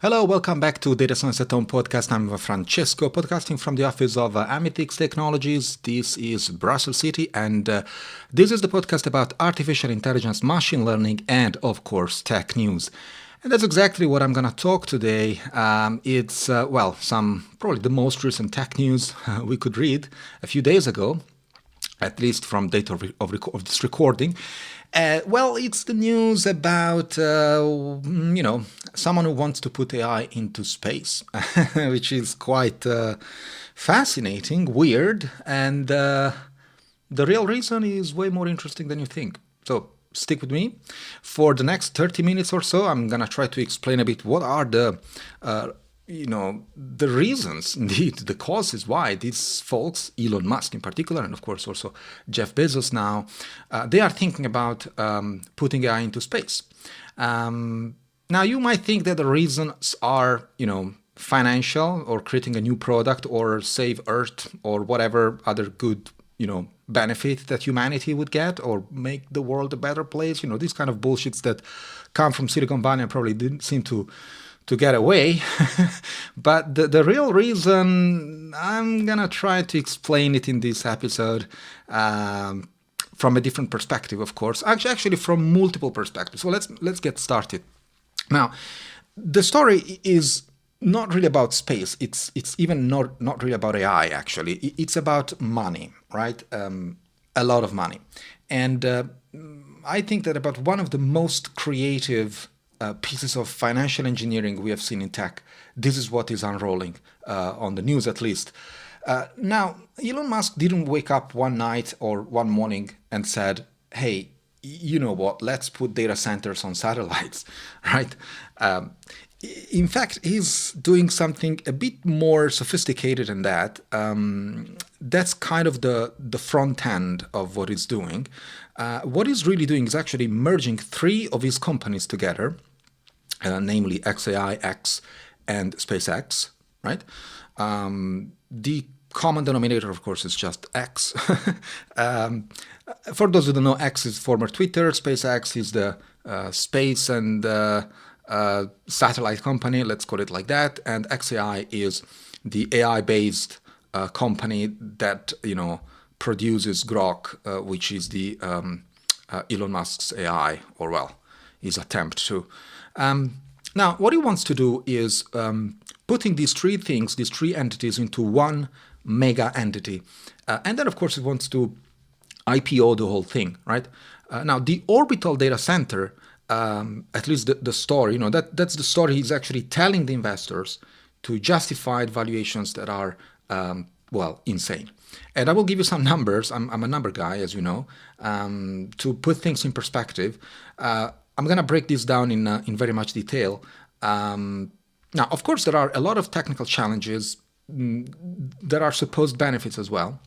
Hello, welcome back to Data Science at Home podcast. I'm Francesco, podcasting from the office of Amitix Technologies. This is Brussels City, and this is the podcast about artificial intelligence, machine learning, and of course, tech news. And that's exactly what I'm going to talk today. It's, some probably the most recent tech news we could read a few days ago, at least from date of this recording. It's the news about, someone who wants to put AI into space, which is quite fascinating, weird, and the real reason is way more interesting than you think. So stick with me. For the next 30 minutes or so, I'm going to try to explain a bit what are the reasons, indeed, the causes why these folks, Elon Musk in particular, and of course also Jeff Bezos now, they are thinking about putting AI into space. Now, you might think that the reasons are, financial or creating a new product or save Earth or whatever other good, benefit that humanity would get or make the world a better place. These kind of bullshits that come from Silicon Valley and probably didn't seem to get away. But the real reason, I'm gonna try to explain it in this episode from a different perspective, of course. Actually from multiple perspectives. So let's get started. Now, the story is not really about space. It's even not really about AI, actually. It's about money, right? A lot of money. And I think that about one of the most creative pieces of financial engineering we have seen in tech, this is what is unrolling on the news, at least. Now, Elon Musk didn't wake up one night or one morning and said, hey, you know what, let's put data centers on satellites, right? In fact, he's doing something a bit more sophisticated than that. That's kind of the front end of what he's doing. What he's really doing is actually merging three of his companies together, namely XAI, X, and SpaceX, right? The common denominator, of course, is just X. For those who don't know, X is former Twitter, SpaceX is the space and satellite company, let's call it like that, and XAI is the AI-based company that, produces Grok, which is the Elon Musk's AI, or his attempt to. Now, what he wants to do is putting these three entities into one mega entity. And then, of course, he wants to IPO the whole thing, right? Now, the orbital data center, at least the story, that's the story he's actually telling the investors to justify valuations that are, insane. And I will give you some numbers. I'm a number guy, as you know, to put things in perspective. I'm going to break this down in very much detail. Now, of course, there are a lot of technical challenges. There are supposed benefits as well.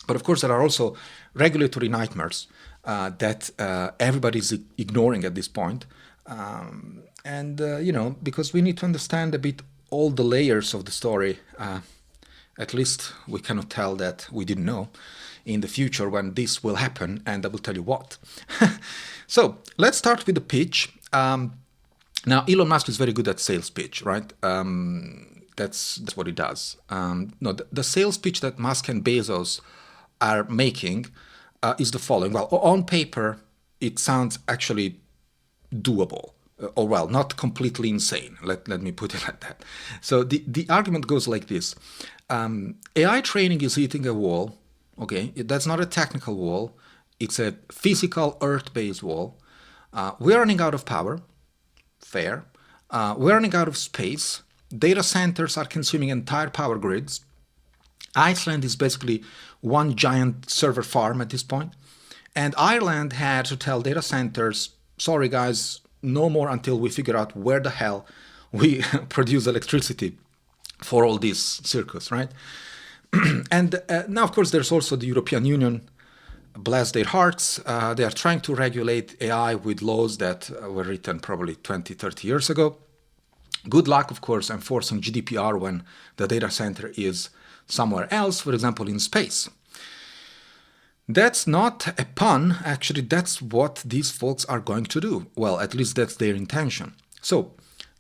But of course, there are also regulatory nightmares that everybody's ignoring at this point. Because we need to understand a bit all the layers of the story. At least we cannot tell that we didn't know in the future when this will happen, and I will tell you what. So let's start with the pitch. Now, Elon Musk is very good at sales pitch, right? That's what he does. The sales pitch that Musk and Bezos are making is the following. Well, on paper, it sounds actually doable. Not completely insane. Let me put it like that. So the argument goes like this. AI training is hitting a wall. Okay, that's not a technical wall. It's a physical Earth-based wall. We're running out of power. Fair. We're running out of space. Data centers are consuming entire power grids. Iceland is basically one giant server farm at this point. And Ireland had to tell data centers, sorry guys, no more until we figure out where the hell we produce electricity for all this circus, right? And now, of course, there's also the European Union. Bless their hearts. They are trying to regulate AI with laws that were written probably 20, 30 years ago. Good luck, of course, enforcing GDPR when the data center is somewhere else, for example, in space. That's not a pun. Actually, that's what these folks are going to do. Well, at least that's their intention. So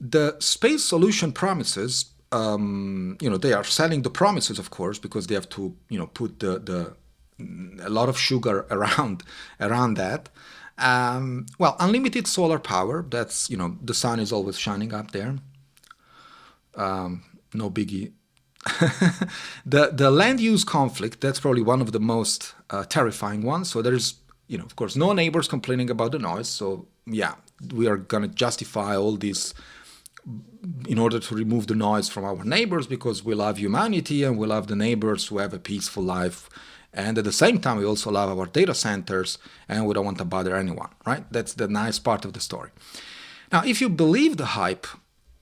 The space solution promises, they are selling the promises, of course, because they have to, put the a lot of sugar around that. Well, unlimited solar power. That's, the sun is always shining up there. No biggie. The land use conflict, that's probably one of the most terrifying ones. So there's, of course, no neighbors complaining about the noise. So yeah, we are going to justify all this in order to remove the noise from our neighbors, because we love humanity and we love the neighbors who have a peaceful life. And at the same time, we also love our data centers and we don't want to bother anyone, right? That's the nice part of the story. Now, if you believe the hype,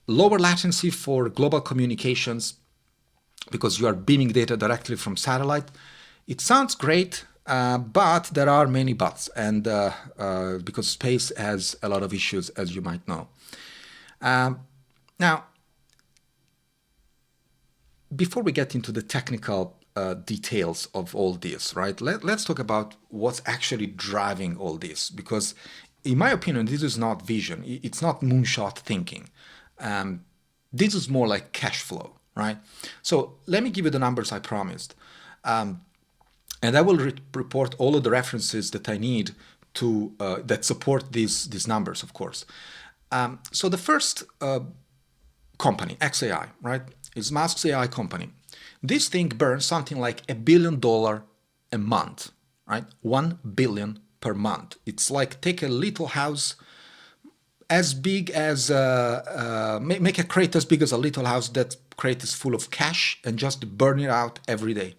lower latency for global communications, because you are beaming data directly from satellite, it sounds great, but there are many buts, and because space has a lot of issues, as you might know. Now, before we get into the technical details of all this, right, let's talk about what's actually driving all this, because in my opinion, this is not vision. It's not moonshot thinking. This is more like cash flow, right? So let me give you the numbers I promised. And I will report all of the references that I need to that support these numbers, of course. So the first company, XAI, right, is Musk's AI company. This thing burns something like $1 billion a month, right? 1 billion per month. It's like take a little house as big as, make a crate as big as a little house. That crate is full of cash, and just burn it out every day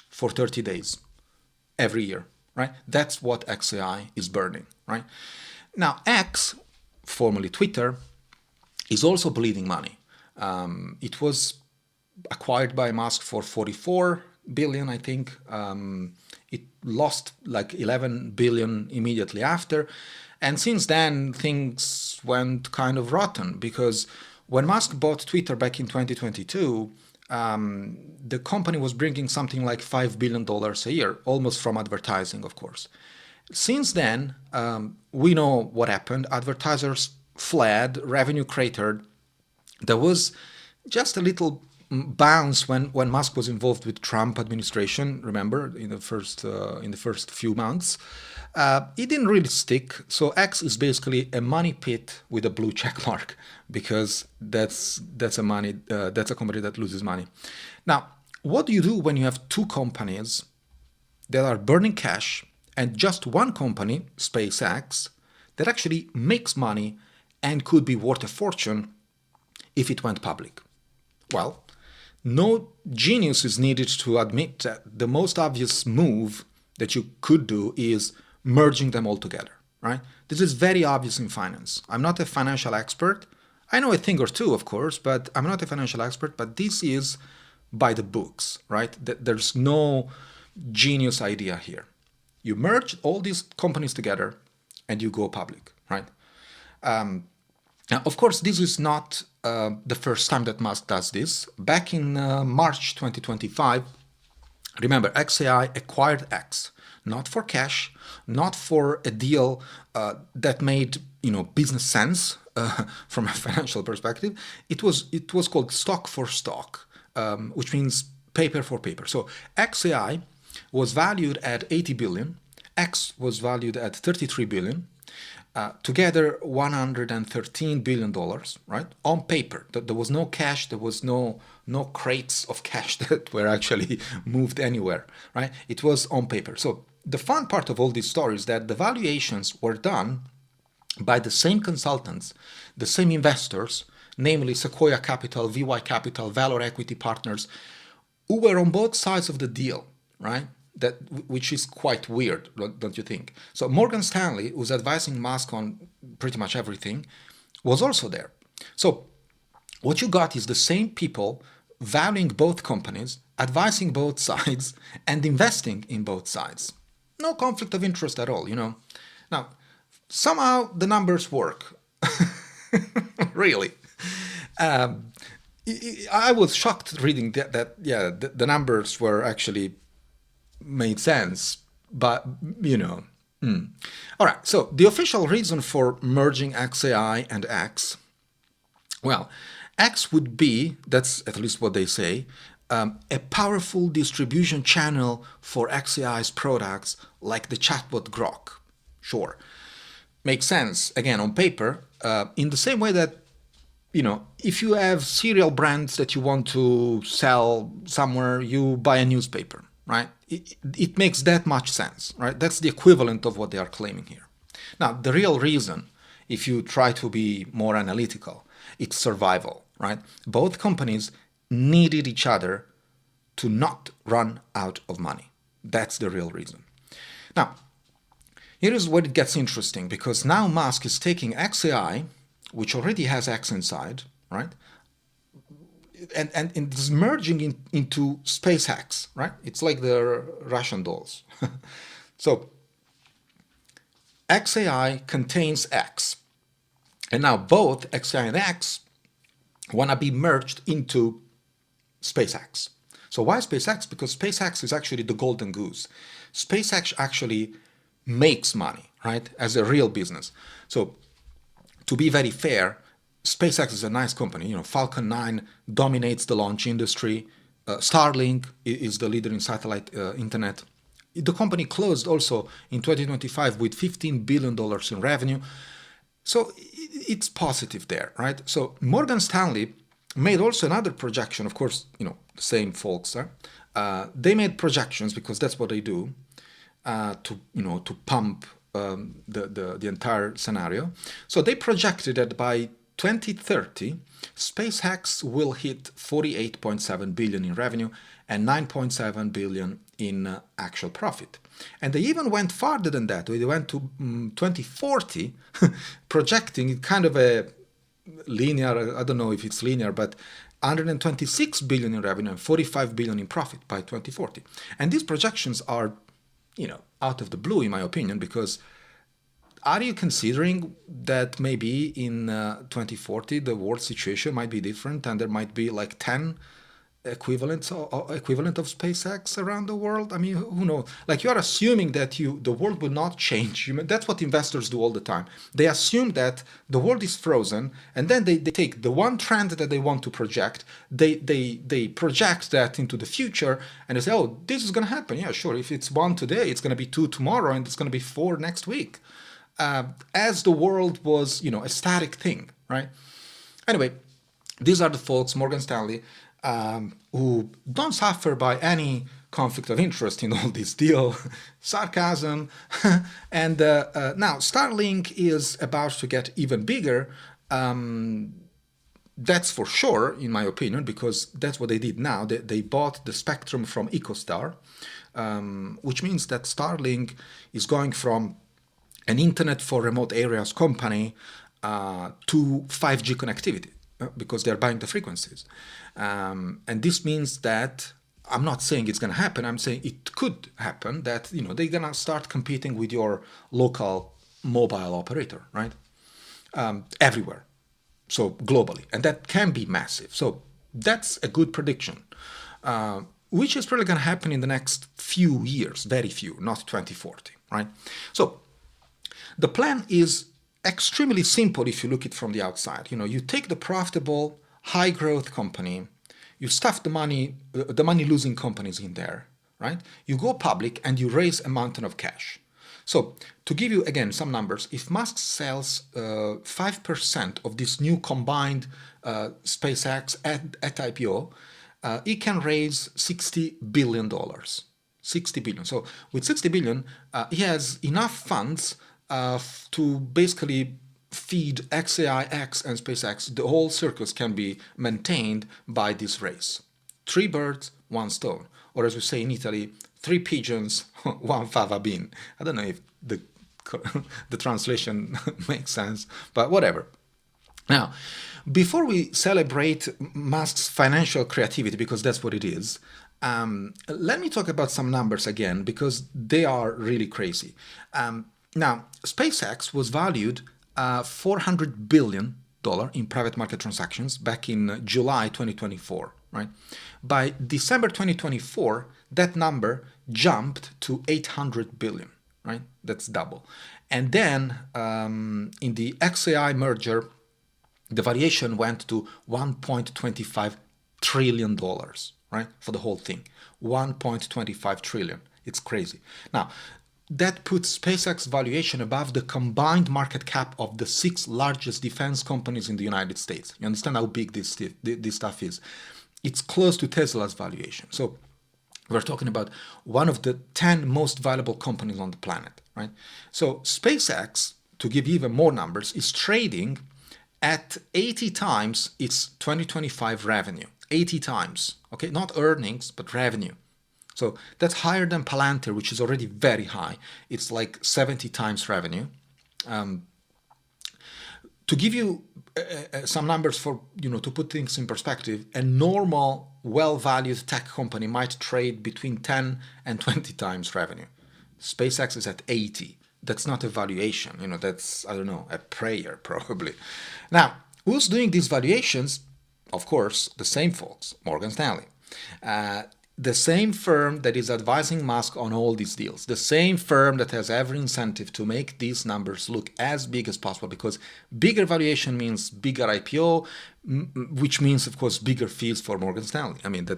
for 30 days, every year, right? That's what XAI is burning, right? Now, X, formerly Twitter, is also bleeding money. It was acquired by Musk for 44 billion, I think. It lost like 11 billion immediately after. And since then, things went kind of rotten, because when Musk bought Twitter back in 2022, the company was bringing something like $5 billion a year, almost from advertising, of course. Since then, we know what happened. Advertisers fled, revenue cratered. There was just a little bounce when Musk was involved with Trump administration. Remember, in the first few months, it didn't really stick. So X is basically a money pit with a blue check mark, because that's a company that loses money. Now, what do you do when you have two companies that are burning cash and just one company, SpaceX, that actually makes money and could be worth a fortune if it went public? Well, no genius is needed to admit that the most obvious move that you could do is merging them all together, right? This is very obvious in finance. I'm not a financial expert. I know a thing or two, of course, but I'm not a financial expert. But this is by the books, right? There's no genius idea here. You merge all these companies together and you go public, right? Now, of course, this is not the first time that Musk does this. Back in March 2025, remember, XAI acquired X, not for cash, not for a deal that made business sense from a financial perspective. It was called stock for stock, which means paper for paper. So XAI was valued at 80 billion. X was valued at 33 billion. Together $113 billion, right? On paper. There was no cash, there was no crates of cash that were actually moved anywhere, right? It was on paper. So the fun part of all this story is that the valuations were done by the same consultants, the same investors, namely Sequoia Capital, VY Capital, Valor Equity Partners, who were on both sides of the deal, right? Which is quite weird, don't you think? So Morgan Stanley, who's advising Musk on pretty much everything, was also there. So what you got is the same people valuing both companies, advising both sides, and investing in both sides. No conflict of interest at all, Now, somehow the numbers work. Really. I was shocked reading that the numbers were actually made sense, but All right, so the official reason for merging XAI and X Well, X would be, that's at least what they say, a powerful distribution channel for XAI's products like the chatbot Grok. Sure. Makes sense, again, on paper, in the same way that, if you have cereal brands that you want to sell somewhere, you buy a newspaper, right? It makes that much sense, right? That's the equivalent of what they are claiming here. Now, the real reason, if you try to be more analytical, it's survival, right? Both companies needed each other to not run out of money. That's the real reason. Now, here is where it gets interesting, because now Musk is taking XAI, which already has X inside, right? And it's merging into SpaceX, right? It's like the Russian dolls. So XAI contains X. And now both XAI and X want to be merged into SpaceX. So why SpaceX? Because SpaceX is actually the golden goose. SpaceX actually makes money, right, as a real business. So to be very fair, SpaceX is a nice company. Falcon 9 dominates the launch industry. Starlink is the leader in satellite internet. The company closed also in 2025 with $15 billion in revenue. So it's positive there, right? So Morgan Stanley made also another projection. Of course, the same folks. They made projections because that's what they do to pump the entire scenario. So they projected that by 2030, SpaceX will hit 48.7 billion in revenue and 9.7 billion in actual profit. And they even went farther than that. They went to 2040, projecting kind of a linear, I don't know if it's linear, but 126 billion in revenue and 45 billion in profit by 2040. And these projections are, out of the blue, in my opinion, because are you considering that maybe in 2040 the world situation might be different and there might be like 10 equivalent of SpaceX around the world? I mean, who knows? Like, you are assuming that the world will not change. That's what investors do all the time. They assume that the world is frozen, and then they take the one trend that they want to project, they project that into the future, and they say, oh, this is going to happen. Yeah, sure. If it's 1 today, it's going to be 2 tomorrow, and it's going to be 4 next week. As the world was, a static thing, right? Anyway, these are the folks, Morgan Stanley, who don't suffer by any conflict of interest in all this deal, sarcasm. And now Starlink is about to get even bigger. That's for sure, in my opinion, because that's what they did now. They bought the spectrum from EchoStar, which means that Starlink is going from an internet for remote areas company to 5G connectivity, because they're buying the frequencies. And this means that, I'm not saying it's going to happen, I'm saying it could happen, that they're going to start competing with your local mobile operator, right? Everywhere, so globally. And that can be massive. So that's a good prediction, which is probably going to happen in the next few years, very few, not 2040, right? So the plan is extremely simple if you look at it from the outside. You take the profitable, high-growth company, you stuff the money-losing companies in there, right? You go public and you raise a mountain of cash. So to give you, again, some numbers, if Musk sells 5% of this new combined SpaceX at IPO, he can raise $60 billion. 60 billion. So with 60 billion, he has enough funds to basically feed XAIX and SpaceX. The whole circus can be maintained by this race. 3 birds, 1 stone. Or as we say in Italy, 3 pigeons, 1 fava bean. I don't know if the translation makes sense, but whatever. Now, before we celebrate Musk's financial creativity, because that's what it is, let me talk about some numbers again, because they are really crazy. Now, SpaceX was valued $400 billion in private market transactions back in July 2024, right? By December 2024, that number jumped to 800 billion, right? That's double. And then in the XAI merger, the valuation went to $1.25 trillion, right, for the whole thing. 1.25 trillion. It's crazy. Now, that puts SpaceX valuation above the combined market cap of the 6 largest defense companies in the United States. You understand how big this stuff is? It's close to Tesla's valuation. So we're talking about one of the 10 most valuable companies on the planet, right? So SpaceX, to give even more numbers, is trading at 80 times its 2025 revenue. 80 times, okay? Not earnings, but revenue. So that's higher than Palantir, which is already very high. It's like 70 times revenue. To give you some numbers for, to put things in perspective, a normal, well-valued tech company might trade between 10 and 20 times revenue. SpaceX is at 80. That's not a valuation. That's, I don't know, a prayer probably. Now, who's doing these valuations? Of course, the same folks, Morgan Stanley. The same firm that is advising Musk on all these deals, the same firm that has every incentive to make these numbers look as big as possible, because bigger valuation means bigger IPO, which means, of course, bigger fees for Morgan Stanley. I mean,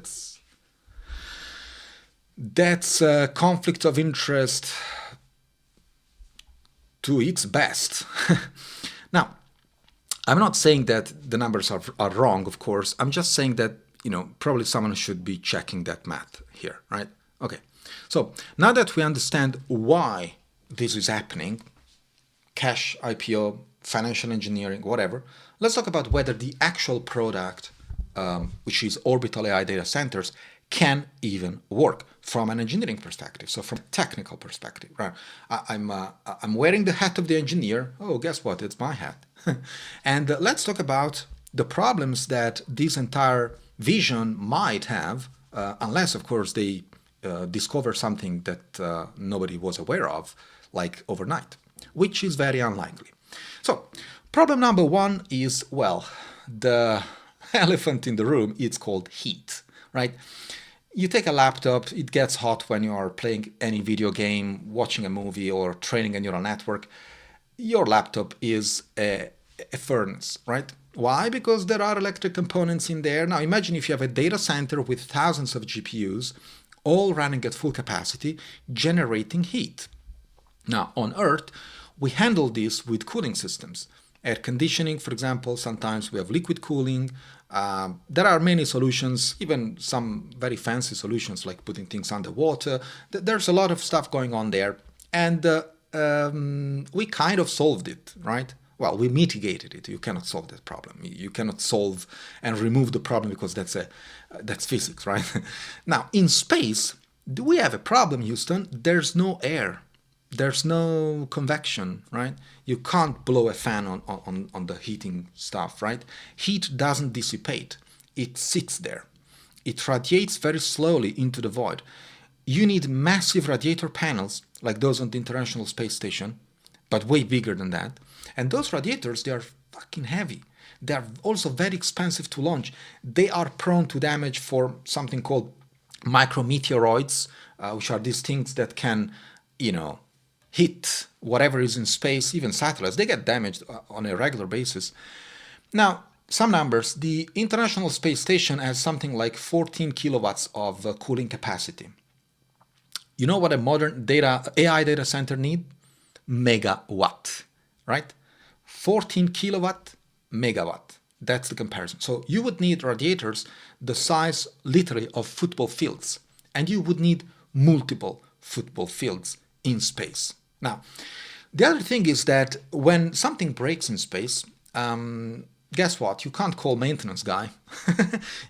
that's a conflict of interest to its best. Now, I'm not saying that the numbers are wrong, of course. I'm just saying that probably someone should be checking that math here, right? Okay, so now that we understand why this is happening, cash, IPO, financial engineering, whatever, let's talk about whether the actual product, which is orbital AI data centers, can even work from an engineering perspective, so from a technical perspective, right? I'm wearing the hat of the engineer. Oh, guess what? It's my hat. And let's talk about the problems that this entire vision might have, unless, of course, they discover something that nobody was aware of, like overnight, which is very unlikely. So, problem number one is, well, the elephant in the room, it's called heat, right? You take a laptop, it gets hot when you are playing any video game, watching a movie, or training a neural network. Your laptop is a furnace, right? Why? Because there are electric components in there. Now imagine if you have a data center with thousands of GPUs, all running at full capacity, generating heat. Now on Earth, we handle this with cooling systems. Air conditioning, for example, sometimes we have liquid cooling. There are many solutions, even some very fancy solutions like putting things underwater. There's a lot of stuff going on there. And we kind of solved it, right? Well, we mitigated it. You cannot solve that problem. You cannot solve and remove the problem because that's physics, right? Now, in space, do we have a problem, Houston? There's no air. There's no convection, right? You can't blow a fan on the heating stuff, right? Heat doesn't dissipate. It sits there. It radiates very slowly into the void. You need massive radiator panels like those on the International Space Station, but way bigger than that. And those radiators, they are fucking heavy. They are also very expensive to launch. They are prone to damage for something called micrometeoroids, which are these things that can, hit whatever is in space, even satellites. They get damaged on a regular basis. Now, some numbers. The International Space Station has something like 14 kilowatts of cooling capacity. You know what a modern AI data center need? Megawatt, right? 14 kilowatt, megawatt. That's the comparison. So you would need radiators the size, literally, of football fields. And you would need multiple football fields in space. Now, the other thing is that when something breaks in space, guess what? You can't call maintenance guy.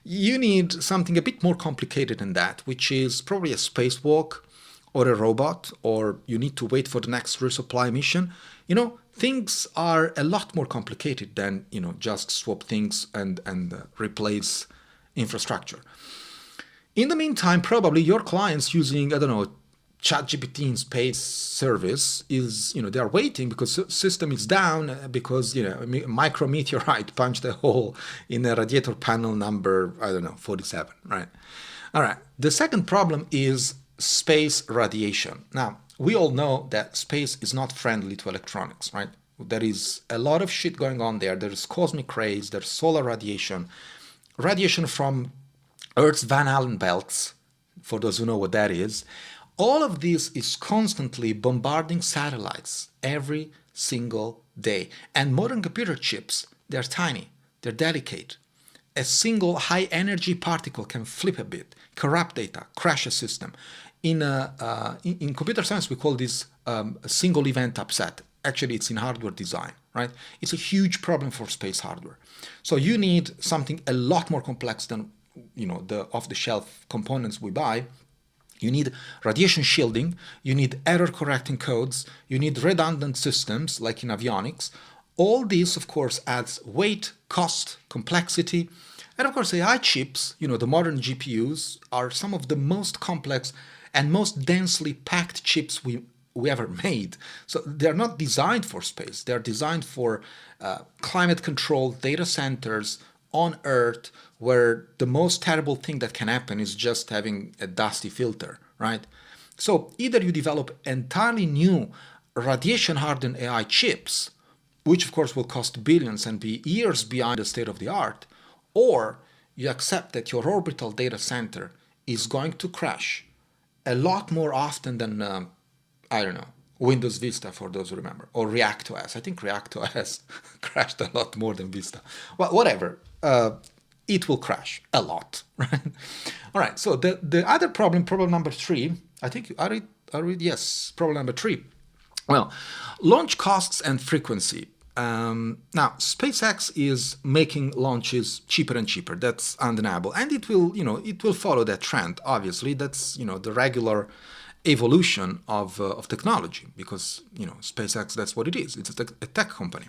You need something a bit more complicated than that, which is probably a spacewalk or a robot, or you need to wait for the next resupply mission. Things are a lot more complicated than, just swap things and replace infrastructure. In the meantime, probably your clients using, I don't know, ChatGPT in space service is, they are waiting because the system is down because, a micrometeorite punched a hole in a radiator panel number, 47, right? All right. The second problem is space radiation. Now, we all know that space is not friendly to electronics, right? There is a lot of shit going on there. There's cosmic rays, there's solar radiation, radiation from Earth's Van Allen belts, for those who know what that is. All of this is constantly bombarding satellites every single day. And modern computer chips, they're tiny, they're delicate. A single high energy particle can flip a bit, corrupt data, crash a system. In computer science, we call this a single event upset. Actually, it's in hardware design, right? It's a huge problem for space hardware. So you need something a lot more complex than the off-the-shelf components we buy. You need radiation shielding, you need error correcting codes, you need redundant systems like in avionics. All this, of course, adds weight, cost, complexity. And of course, AI chips, the modern GPUs, are some of the most complex and most densely packed chips we ever made. So they're not designed for space. They're designed for climate-controlled data centers on Earth, where the most terrible thing that can happen is just having a dusty filter, right? So either you develop entirely new radiation-hardened AI chips, which of course will cost billions and be years behind the state of the art, or you accept that your orbital data center is going to crash a lot more often than, I don't know, Windows Vista, for those who remember, or ReactOS. I think ReactOS crashed a lot more than Vista. Well, whatever. It will crash a lot, right? All right, so the other problem number 3, I think you already, yes, problem number 3. Well, launch costs and frequency. Now, SpaceX is making launches cheaper and cheaper. That's undeniable, and it will follow that trend. Obviously, that's the regular evolution of technology, because SpaceX, that's what it is. It's a tech company.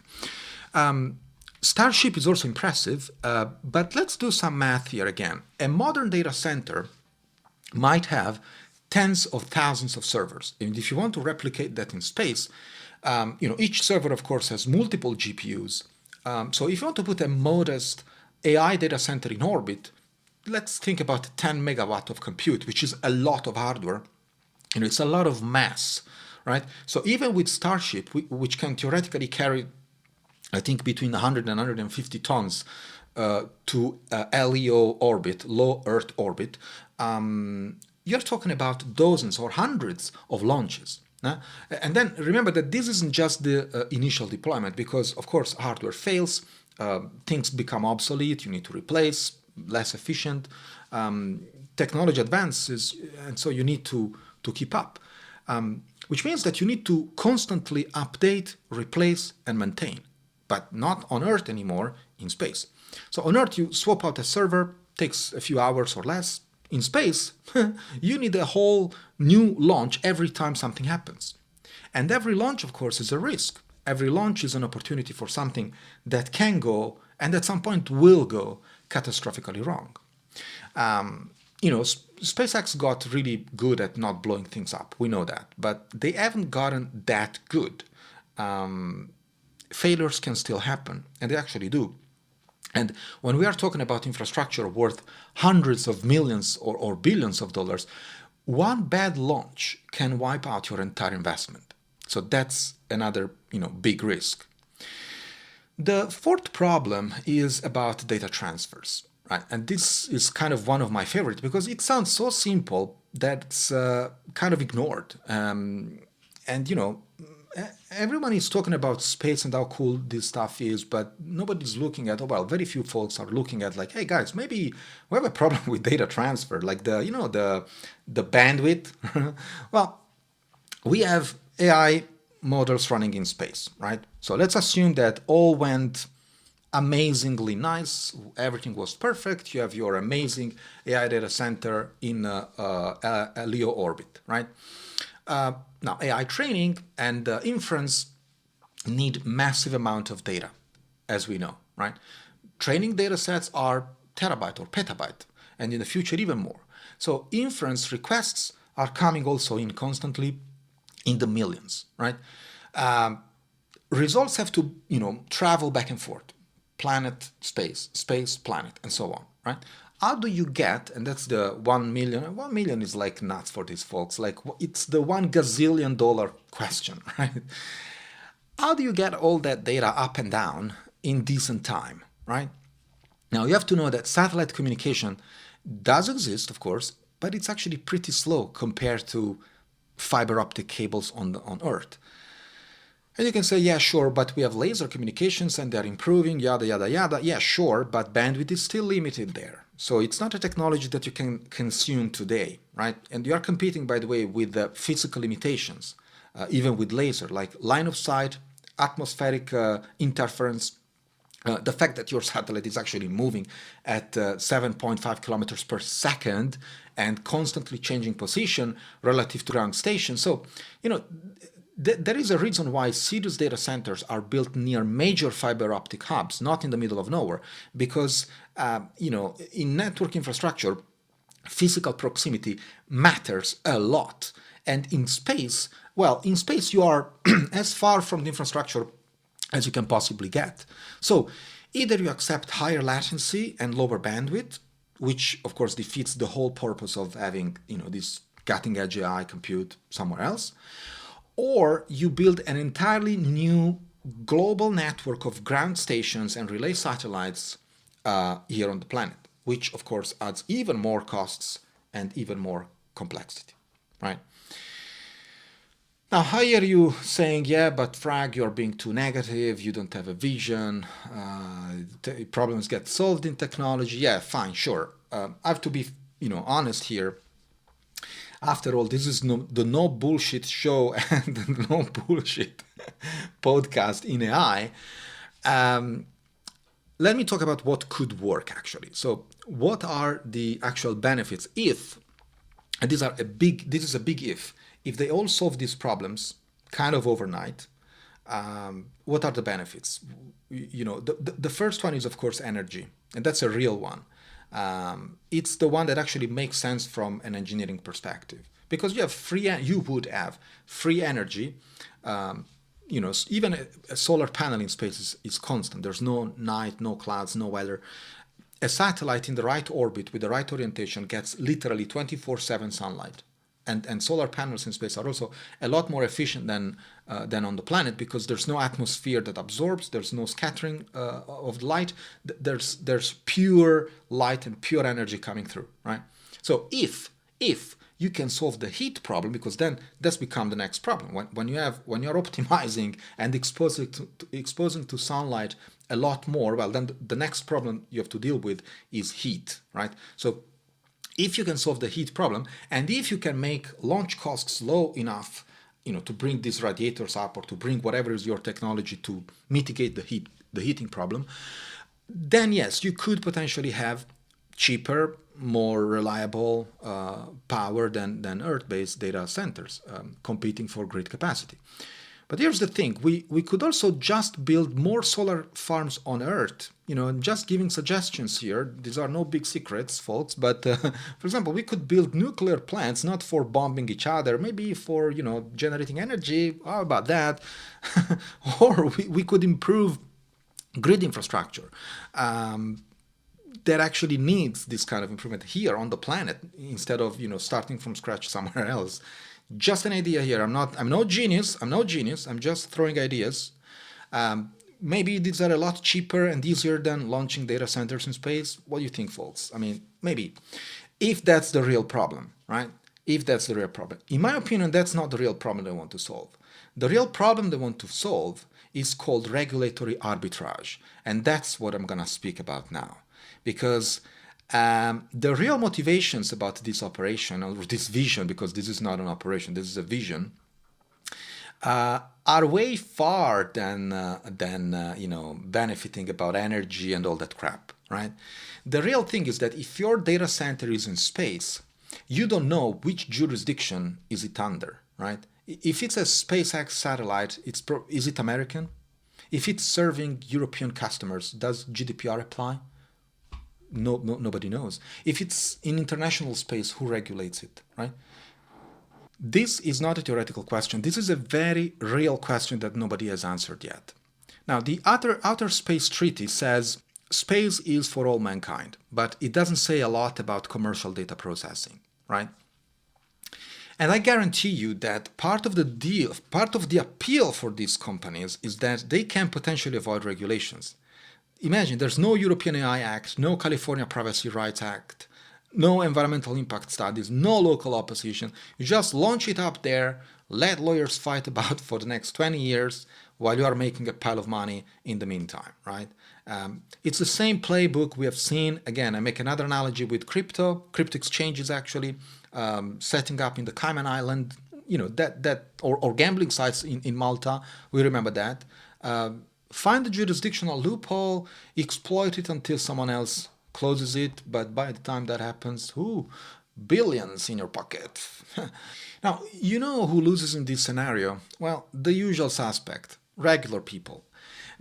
Starship is also impressive, but let's do some math here again. A modern data center might have tens of thousands of servers, and if you want to replicate that in space, each server, of course, has multiple GPUs. So if you want to put a modest AI data center in orbit, let's think about 10 megawatt of compute, which is a lot of hardware. It's a lot of mass, right? So even with Starship, which can theoretically carry, I think, between 100 and 150 tons to LEO orbit, low Earth orbit, you're talking about dozens or hundreds of launches. And then remember that this isn't just the initial deployment, because, of course, hardware fails, things become obsolete, you need to replace, less efficient, technology advances, and so you need to keep up, which means that you need to constantly update, replace, and maintain, but not on Earth anymore, in space. So on Earth, you swap out a server, takes a few hours or less. In space, you need a whole new launch every time something happens. And every launch, of course, is a risk. Every launch is an opportunity for something that can go, and at some point will go, catastrophically wrong. SpaceX got really good at not blowing things up. We know that. But they haven't gotten that good. Failures can still happen, and they actually do. And when we are talking about infrastructure worth hundreds of millions or billions of dollars, one bad launch can wipe out your entire investment. So that's another, big risk. The fourth problem is about data transfers, right? And this is kind of one of my favorites, because it sounds so simple that it's kind of ignored. Everyone is talking about space and how cool this stuff is, but nobody's looking at, very few folks are looking at, like, hey guys, maybe we have a problem with data transfer, like the bandwidth. Well, we have AI models running in space, right? So let's assume that all went amazingly nice, everything was perfect, you have your amazing AI data center in a LEO orbit, right? Now, AI training and inference need massive amount of data, as we know, right? Training data sets are terabyte or petabyte, and in the future even more. So inference requests are coming also in constantly in the millions, right? Results have to, travel back and forth, planet, space, space, planet, and so on, right? How do you get, and that's the 1 million, 1 million is like nuts for these folks, like it's the $1 gazillion question, right? how do you get all that data up and down in decent time, right? Now, you have to know that satellite communication does exist, of course, but it's actually pretty slow compared to fiber optic cables on Earth. And you can say, yeah, sure, but we have laser communications and they're improving, yada, yada, yada. Yeah, sure, but bandwidth is still limited there. So it's not a technology that you can consume today, right? And you are competing, by the way, with the physical limitations, even with laser, like line of sight, atmospheric interference, the fact that your satellite is actually moving at 7.5 kilometers per second and constantly changing position relative to ground station. So, there is a reason why serious data centers are built near major fiber optic hubs, not in the middle of nowhere, because, in network infrastructure, physical proximity matters a lot. And in space, you are as far from the infrastructure as you can possibly get. So either you accept higher latency and lower bandwidth, which of course defeats the whole purpose of having this cutting edge AI compute somewhere else, or you build an entirely new global network of ground stations and relay satellites here on the planet, which of course adds even more costs and even more complexity, right? Now, how are you saying, yeah, but Frag, you're being too negative, you don't have a vision, problems get solved in technology? Yeah, fine, sure. I have to be, honest here. After all, this is the no bullshit show and the no bullshit podcast in AI. Let me talk about what could work actually. So, what are the actual benefits if, and this is a big if they all solve these problems kind of overnight? What are the benefits? The first one is of course energy, and that's a real one. It's the one that actually makes sense from an engineering perspective, because you would have free energy. Even a solar panel in space is constant. There's no night, no clouds, no weather. A satellite in the right orbit with the right orientation gets literally 24/7 sunlight. And solar panels in space are also a lot more efficient than on the planet, because there's no atmosphere that absorbs, there's no scattering of the light, there's pure light and pure energy coming through, right? So if you can solve the heat problem, because then that's become the next problem. When you're optimizing and exposing to sunlight a lot more, well, then the next problem you have to deal with is heat, right? So if you can solve the heat problem, and if you can make launch costs low enough, to bring these radiators up, or to bring whatever is your technology to mitigate the heating problem, then yes, you could potentially have cheaper, more reliable power than Earth-based data centers competing for grid capacity. But here's the thing, we could also just build more solar farms on Earth. I'm just giving suggestions here. These are no big secrets, folks. But for example, we could build nuclear plants, not for bombing each other, maybe for, generating energy. How about that? Or we could improve grid infrastructure that actually needs this kind of improvement here on the planet, instead of, starting from scratch somewhere else. Just an idea here. I'm no genius. I'm just throwing ideas. Maybe these are a lot cheaper and easier than launching data centers in space. What do you think, folks? I mean, maybe. If that's the real problem, right? If that's the real problem. In my opinion, that's not the real problem they want to solve. The real problem they want to solve is called regulatory arbitrage. And that's what I'm going to speak about now. Because the real motivations about this operation, or this vision, because this is not an operation, this is a vision, are way far than benefiting about energy and all that crap, right? The real thing is that if your data center is in space, you don't know which jurisdiction is it under, right? If it's a SpaceX satellite, is it American? If it's serving European customers, does GDPR apply? No, nobody knows. If it's in international space, who regulates it, right? This is not a theoretical question. This is a very real question that nobody has answered yet. Now, the Outer Space Treaty says space is for all mankind, but it doesn't say a lot about commercial data processing, right? And I guarantee you that part of the deal, part of the appeal for these companies is that they can potentially avoid regulations. Imagine there's no European AI Act, no California Privacy Rights Act, no environmental impact studies, no local opposition. You just launch it up there, let lawyers fight about for the next 20 years while you are making a pile of money in the meantime, right? It's the same playbook we have seen. Again, I make another analogy with crypto exchanges actually, setting up in the Cayman Island, or gambling sites in Malta. We remember that. Find the jurisdictional loophole, exploit it until someone else closes it, but by the time that happens, billions in your pocket. Now, you know who loses in this scenario? Well, the usual suspect, regular people.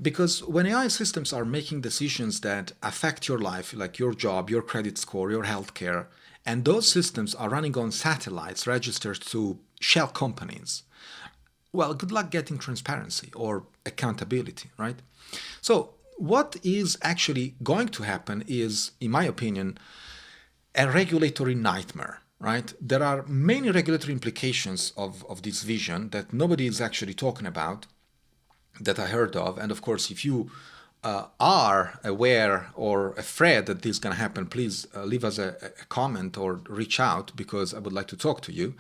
Because when AI systems are making decisions that affect your life, like your job, your credit score, your healthcare, and those systems are running on satellites registered to shell companies, well, good luck getting transparency or accountability, right? So what is actually going to happen is, in my opinion, a regulatory nightmare, right? There are many regulatory implications of this vision that nobody is actually talking about, that I heard of. And of course, if you are aware or afraid that this is going to happen, please leave us a comment or reach out, because I would like to talk to you.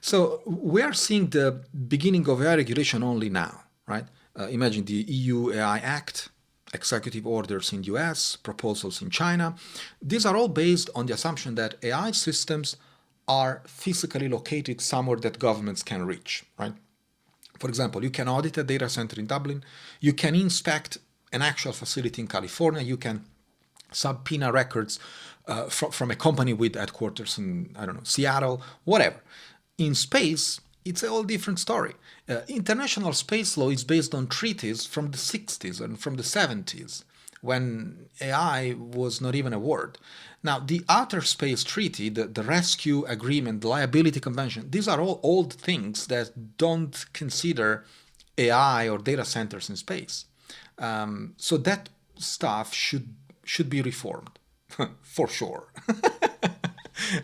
So we are seeing the beginning of AI regulation only now, right? Imagine the EU AI Act, executive orders in US, proposals in China. These are all based on the assumption that AI systems are physically located somewhere that governments can reach, right? For example, you can audit a data center in Dublin, you can inspect an actual facility in California, you can subpoena records from a company with headquarters in, I don't know, Seattle, whatever. In space, it's a whole different story. International space law is based on treaties from the 60s and from the 70s, when AI was not even a word. Now, the Outer Space Treaty, the Rescue Agreement, the Liability Convention, these are all old things that don't consider AI or data centers in space. So that stuff should be reformed, for sure.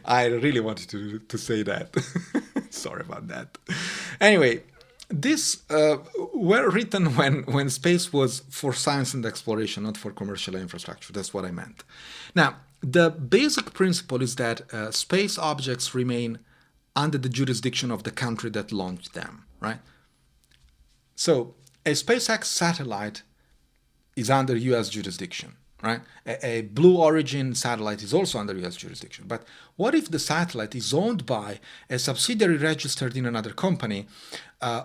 I really wanted to say that. Sorry about that. Anyway, these were written when space was for science and exploration, not for commercial infrastructure. That's what I meant. Now, the basic principle is that space objects remain under the jurisdiction of the country that launched them, right? So a SpaceX satellite is under US jurisdiction, right? A Blue Origin satellite is also under US jurisdiction. But what if the satellite is owned by a subsidiary registered in another company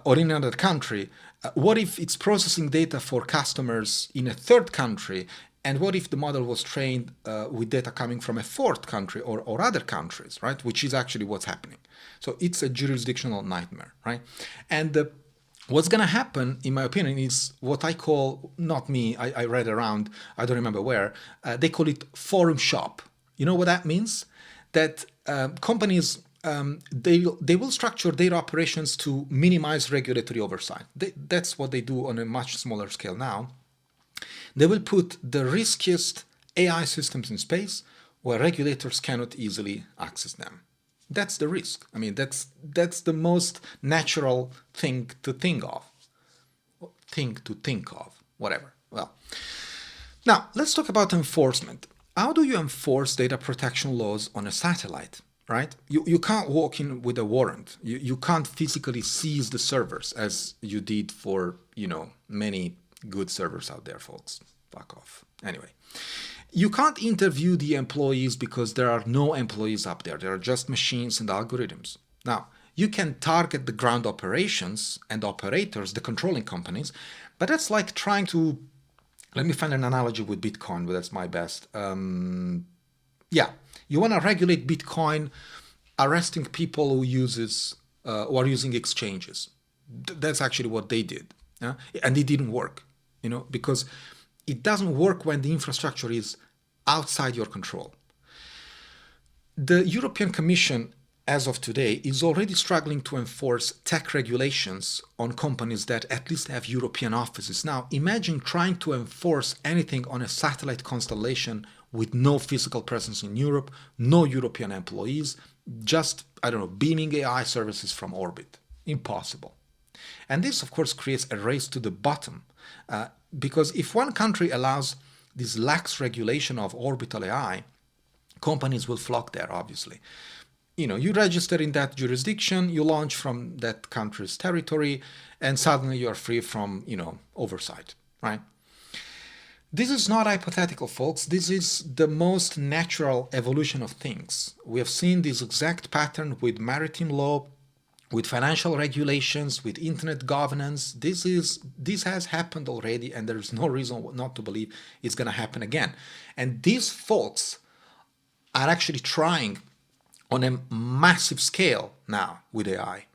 or in another country? What if it's processing data for customers in a third country? And what if the model was trained with data coming from a fourth country or other countries, right? Which is actually what's happening. So it's a jurisdictional nightmare, right? And what's going to happen, in my opinion, is what I call, not me, I read around, I don't remember where, they call it forum shop. You know what that means? That companies, they will structure their operations to minimize regulatory oversight. That's what they do on a much smaller scale now. They will put the riskiest AI systems in space where regulators cannot easily access them. That's the risk. I mean, that's the most natural thing to think of. Whatever. Well, now let's talk about enforcement. How do you enforce data protection laws on a satellite, right? You can't walk in with a warrant. You can't physically seize the servers as you did for, many good servers out there, folks. Fuck off. Anyway. You can't interview the employees because there are no employees up there. There are just machines and algorithms. Now, you can target the ground operations and operators, the controlling companies, but that's like trying to, let me find an analogy with Bitcoin, but that's my best. You want to regulate Bitcoin, arresting people who are using exchanges. That's actually what they did. And it didn't work, because it doesn't work when the infrastructure is outside your control. The European Commission, as of today, is already struggling to enforce tech regulations on companies that at least have European offices. Now, imagine trying to enforce anything on a satellite constellation with no physical presence in Europe, no European employees, just, I don't know, beaming AI services from orbit. Impossible. And this, of course, creates a race to the bottom, because if one country allows this lax regulation of orbital AI, companies will flock there, obviously. You register in that jurisdiction, you launch from that country's territory, and suddenly you are free from, oversight, right? This is not hypothetical, folks. This is the most natural evolution of things. We have seen this exact pattern with maritime law, with financial regulations, with internet governance. This has happened already, and there's no reason not to believe it's going to happen again. And these folks are actually trying on a massive scale now with AI.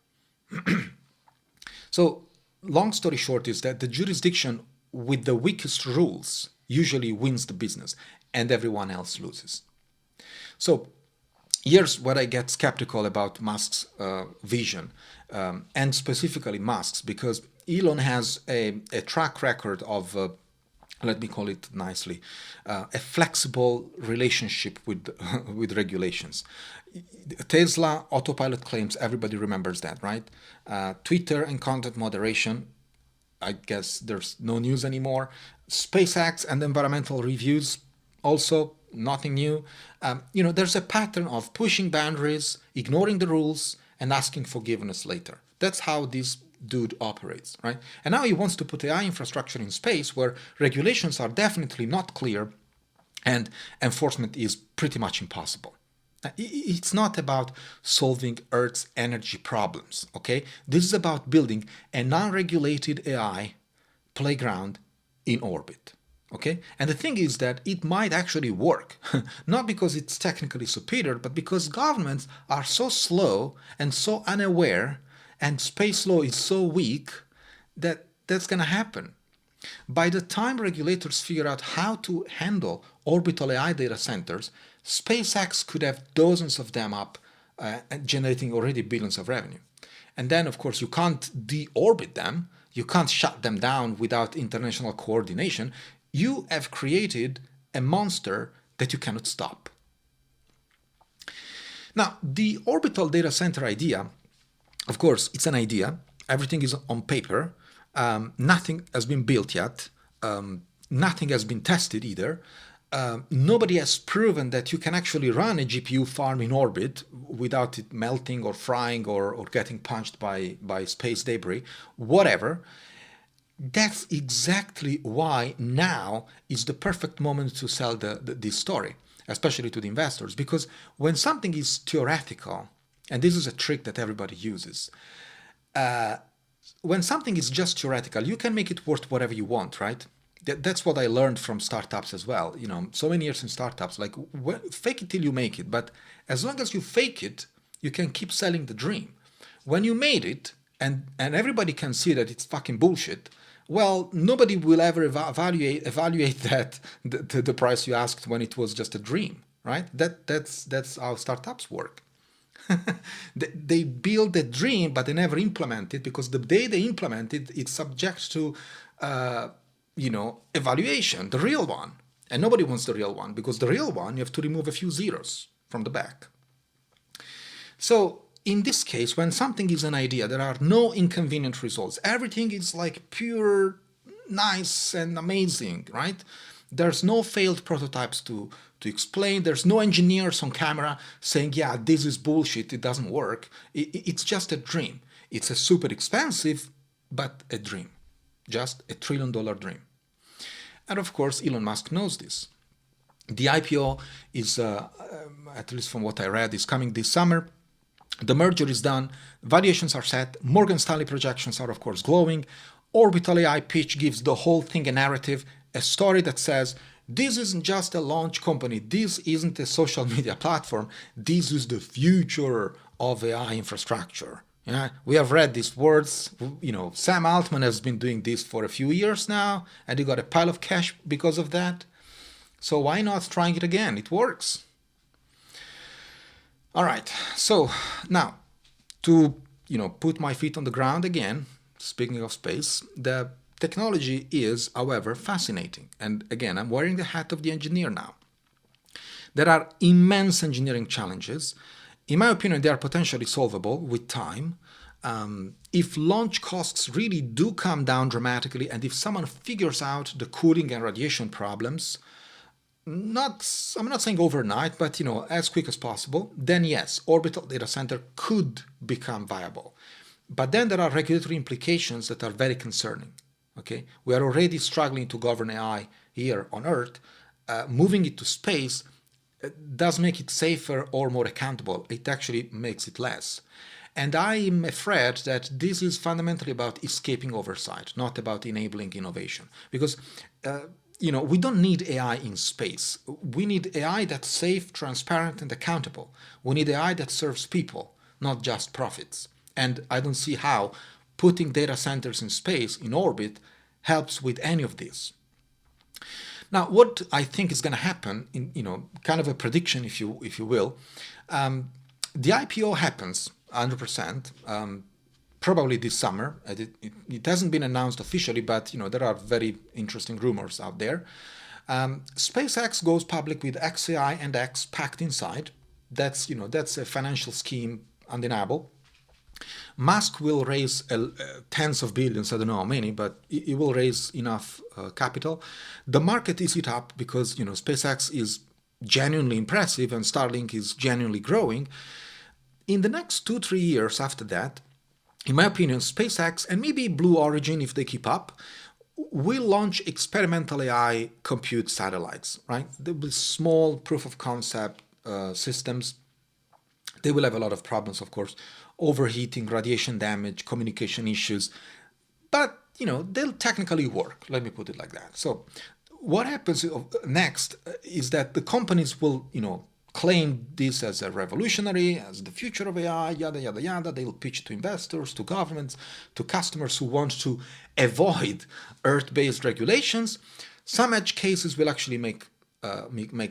So, long story short is that the jurisdiction with the weakest rules usually wins the business, and everyone else loses. So, here's what I get skeptical about Musk's vision, and specifically Musk's, because Elon has a track record of, let me call it nicely, a flexible relationship with with regulations. Tesla autopilot claims, everybody remembers that, right? Twitter and content moderation, I guess there's no news anymore. SpaceX and environmental reviews, also nothing new. There's a pattern of pushing boundaries, ignoring the rules, and asking forgiveness later. That's how this dude operates, right? And now he wants to put AI infrastructure in space where regulations are definitely not clear and enforcement is pretty much impossible. It's not about solving Earth's energy problems, okay? This is about building an unregulated AI playground in orbit, okay? And the thing is that it might actually work, not because it's technically superior, but because governments are so slow and so unaware, and space law is so weak that that's going to happen. By the time regulators figure out how to handle orbital AI data centers, SpaceX could have dozens of them up, generating already billions of revenue. And then, of course, you can't deorbit them. You can't shut them down without international coordination. You have created a monster that you cannot stop. Now, the orbital data center idea, of course, it's an idea. Everything is on paper. Nothing has been built yet. Nothing has been tested either. Nobody has proven that you can actually run a GPU farm in orbit without it melting or frying or getting punched by space debris, whatever. That's exactly why now is the perfect moment to sell this story, especially to the investors, because when something is theoretical, and this is a trick that everybody uses, when something is just theoretical, you can make it worth whatever you want, right? That's what I learned from startups as well. So many years in startups, like fake it till you make it. But as long as you fake it, you can keep selling the dream. When you made it, and everybody can see that it's fucking bullshit, well, nobody will ever evaluate that the price you asked when it was just a dream, right? That's how startups work. They build a dream, but they never implement it, because the day they implement it, it's subject to evaluation, the real one. And nobody wants the real one, because the real one, you have to remove a few zeros from the back. So in this case, when something is an idea, there are no inconvenient results. Everything is like pure, nice and amazing, right? There's no failed prototypes to explain. There's no engineers on camera saying, yeah, this is bullshit, it doesn't work. It's just a dream. It's a super expensive, but a dream. Just a $1 trillion dream. And of course, Elon Musk knows this. The IPO is, at least from what I read, is coming this summer. The merger is done. Valuations are set. Morgan Stanley projections are, of course, glowing. Orbital AI pitch gives the whole thing a narrative, a story that says, this isn't just a launch company. This isn't a social media platform. This is the future of AI infrastructure. Yeah, we have read these words. Sam Altman has been doing this for a few years now, and he got a pile of cash because of that. So why not trying it again? It works. All right. So now, to put my feet on the ground again, speaking of space, the technology is, however, fascinating. And again, I'm wearing the hat of the engineer now. There are immense engineering challenges. In my opinion, they are potentially solvable with time. If launch costs really do come down dramatically, and if someone figures out the cooling and radiation problems, I'm not saying overnight, but as quick as possible, then yes, orbital data center could become viable. But then there are regulatory implications that are very concerning. Okay, we are already struggling to govern AI here on Earth. Moving it to space does make it safer or more accountable. It actually makes it less. And I'm afraid that this is fundamentally about escaping oversight, not about enabling innovation. Because we don't need AI in space. We need AI that's safe, transparent, and accountable. We need AI that serves people, not just profits. And I don't see how putting data centers in space, in orbit, helps with any of this. Now, what I think is going to happen, kind of a prediction, if you will, the IPO happens 100%, probably this summer. It hasn't been announced officially, but there are very interesting rumors out there. SpaceX goes public with XAI and X packed inside. That's a financial scheme undeniable. Musk will raise tens of billions, I don't know how many, but he will raise enough capital. The market is it up because SpaceX is genuinely impressive and Starlink is genuinely growing. In the next 2-3 years after that, in my opinion, SpaceX and maybe Blue Origin, if they keep up, will launch experimental AI compute satellites, right? There will be small proof of concept systems. They will have a lot of problems, of course, overheating, radiation damage, communication issues, but they'll technically work. Let me put it like that. So what happens next is that the companies will, claim this as a revolutionary, as the future of AI, yada, yada, yada. They'll pitch to investors, to governments, to customers who want to avoid Earth-based regulations. Some edge cases will actually make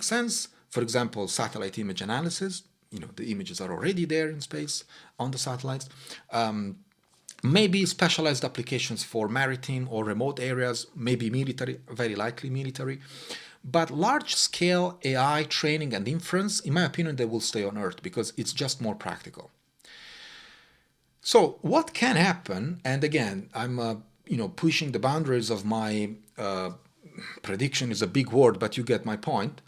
sense. For example, satellite image analysis. The images are already there in space on the satellites. Maybe specialized applications for maritime or remote areas, maybe military, very likely military. But large-scale AI training and inference, in my opinion, they will stay on Earth because it's just more practical. So what can happen, and again, I'm pushing the boundaries of my prediction is a big word, but you get my point.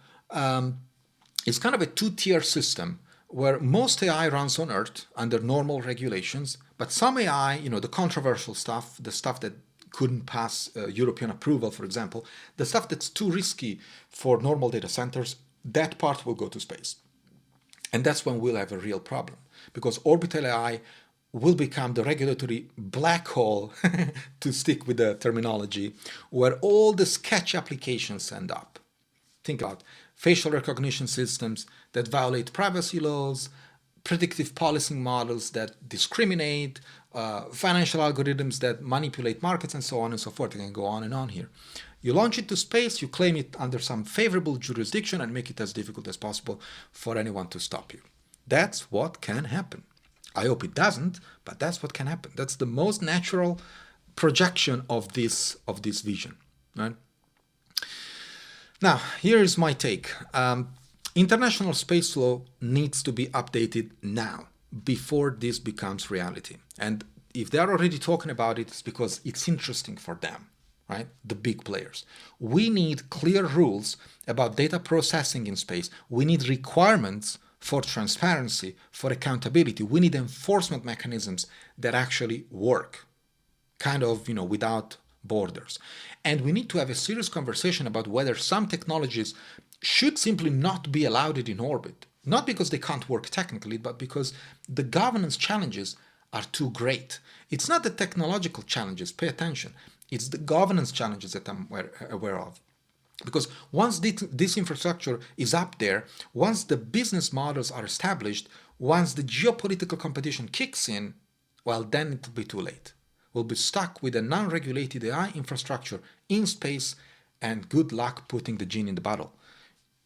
It's kind of a two-tier system where most AI runs on Earth under normal regulations, but some AI, the controversial stuff, the stuff that couldn't pass European approval, for example, the stuff that's too risky for normal data centers, that part will go to space. And that's when we'll have a real problem, because orbital AI will become the regulatory black hole, to stick with the terminology, where all the sketch applications end up. Think about facial recognition systems that violate privacy laws, predictive policing models that discriminate, financial algorithms that manipulate markets, and so on and so forth. I can go on and on here. You launch it to space, you claim it under some favorable jurisdiction, and make it as difficult as possible for anyone to stop you. That's what can happen. I hope it doesn't, but that's what can happen. That's the most natural projection of this vision, right? Now, here is my take. International space law needs to be updated now, before this becomes reality. And if they're already talking about it, it's because it's interesting for them, right? The big players. We need clear rules about data processing in space. We need requirements for transparency, for accountability. We need enforcement mechanisms that actually work, kind of, without borders. And we need to have a serious conversation about whether some technologies should simply not be allowed in orbit. Not because they can't work technically, but because the governance challenges are too great. It's not the technological challenges, pay attention. It's the governance challenges that I'm aware of. Because once this infrastructure is up there, once the business models are established, once the geopolitical competition kicks in, well, then it will be too late. We'll be stuck with a non-regulated AI infrastructure in space, and good luck putting the genie in the bottle.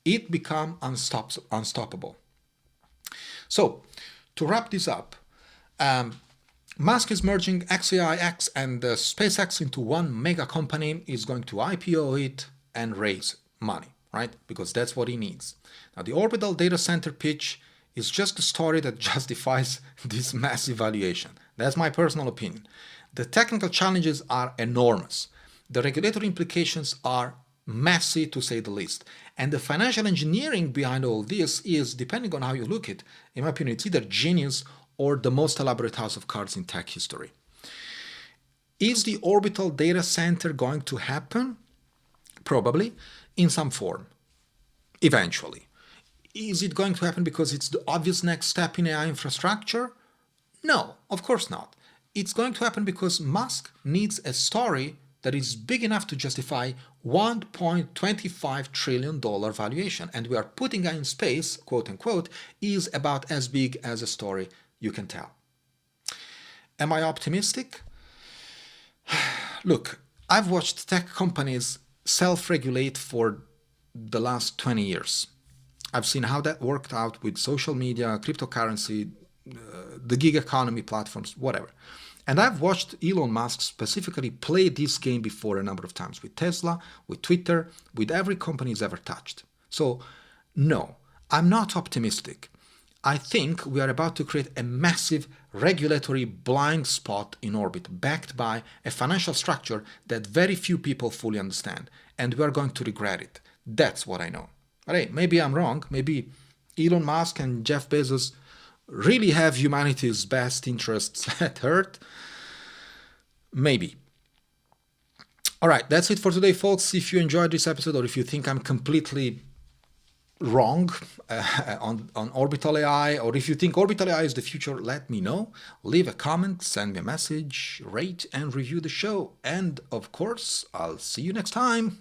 It becomes unstoppable. So, to wrap this up, Musk is merging XAI and SpaceX into one mega company. Is going to IPO it and raise money. right? Because that's what he needs. Now, the orbital data center pitch is just a story that justifies this massive valuation. That's my personal opinion. The technical challenges are enormous. The regulatory implications are messy, to say the least. And the financial engineering behind all this is, depending on how you look at it, in my opinion, it's either genius or the most elaborate house of cards in tech history. Is the orbital data center going to happen? Probably, in some form, eventually. Is it going to happen because it's the obvious next step in AI infrastructure? No, of course not. It's going to happen because Musk needs a story that is big enough to justify $1.25 trillion valuation. And we are putting AI in space, quote unquote, is about as big as a story you can tell. Am I optimistic? Look, I've watched tech companies self-regulate for the last 20 years. I've seen how that worked out with social media, cryptocurrency, the gig economy platforms, whatever. And I've watched Elon Musk specifically play this game before a number of times with Tesla, with Twitter, with every company he's ever touched. So, no, I'm not optimistic. I think we are about to create a massive regulatory blind spot in orbit, backed by a financial structure that very few people fully understand. And we are going to regret it. That's what I know. But hey, maybe I'm wrong. Maybe Elon Musk and Jeff Bezos really have humanity's best interests at heart. Maybe. All right, that's it for today, folks. If you enjoyed this episode, or if you think I'm completely wrong on orbital AI, or if you think orbital AI is the future, let me know. Leave a comment, send me a message, rate and review the show. And of course, I'll see you next time.